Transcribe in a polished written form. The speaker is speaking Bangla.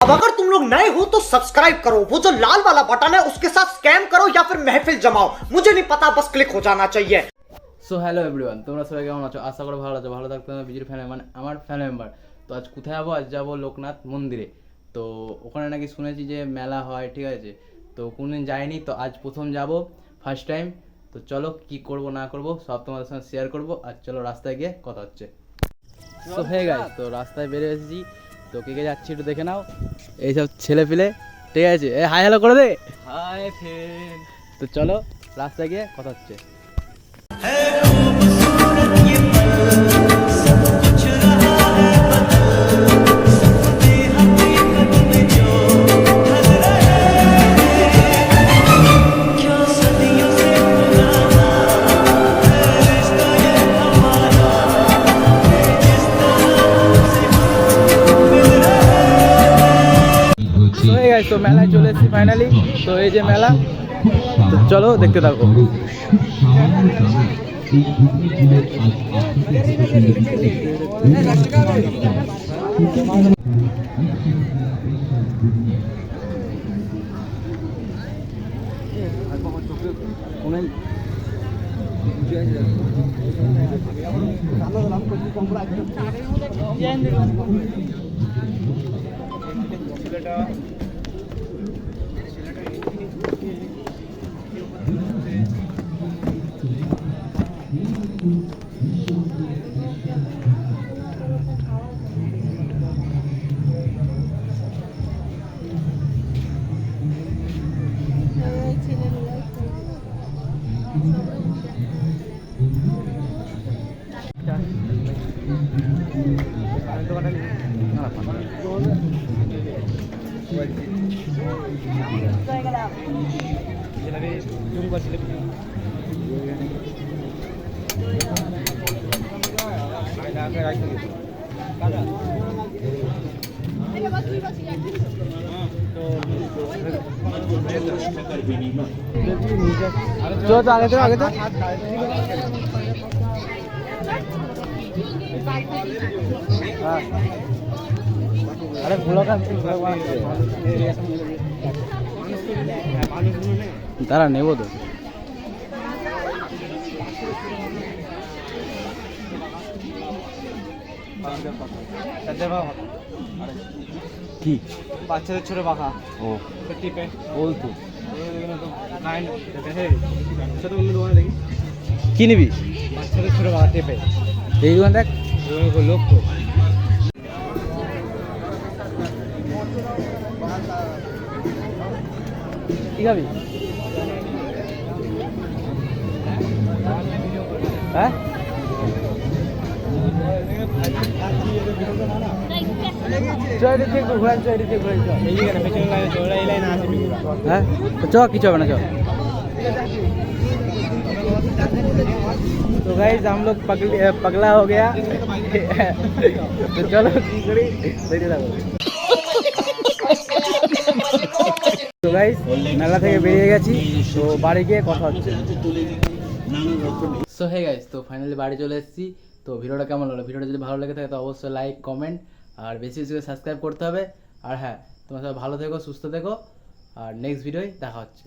अब अगर तुम लोग नए हो तो सब्सक्राइब करो, वो जो लाल वाला बटन है उसके साथ स्कैम करो या फिर महफिल जमाओ, मुझे नहीं पता, बस क्लिक हो जाना चाहिए। সো হ্যালো এভরিওয়ান, তোমরা সবাই কেমন আছো? আশা করি ভালো আছো। ভালো থাকতে হবে বিজির ফ্যান, মানে আমার ফ্যান মেম্বার। তো আজ কোথায় যাবো? আজ যাবো লোকনাথ মন্দিরে। তো ওখানে নাকি শুনেছি যে মেলা হয়, ঠিক আছে। তো কোনোদিন যাইনি, তো আজ প্রথম যাব, ফার্স্ট টাইম। তো চলো কি করব না করব সব তোমাদের সঙ্গে শেয়ার করব। আর চলো রাস্তায় গিয়ে কথা হচ্ছে। তো হয়ে গেছে, তো রাস্তায় বেরিয়ে এসেছি। তো কে কে যাচ্ছি একটু দেখে নাও, এইসব ছেলে পিলে, ঠিক আছে। এ হাই হ্যালো করে দে। Hi friend. তো চলো রাস্তায় গিয়ে কথা হচ্ছে। তো মেলায় চলে এসেছি ফাইনালি। তো এই যে মেলা, তো চলো দেখতে থাকো। जो तो आगे तो अरे भूलो का तारा नहीं वो तो কি বাচ্চাদের ছোট পাখা ও টিপে বলতো কি নিবি? বাচ্চাদের ছোট পাখা টিপে এই দোকান দেখ, লোক তো কি খাবি? হ্যাঁ চ কিছু হবে না, চ। तो गाइस हम लोग पगला हो गया तो चलो की करी দেখতে থাকো। তো গাইস মেলা থেকে বেরিয়ে গেছি, তো বাড়ি গিয়ে কথা হচ্ছে। সো হে গাইস, তো ফাইনালি বাড়ি চলে এসেছি। তো ভিডিওটা কেমন লাগলো? ভিডিওটা যদি ভালো লেগে থাকে তো অবশ্যই লাইক কমেন্ট আর বেশি বেশি করে সাবস্ক্রাইব করতে হবে। আর হ্যাঁ, তোমরা সবাই ভালো থেকো, সুস্থ থেকো, আর নেক্সট ভিডিওয় দেখা হচ্ছে।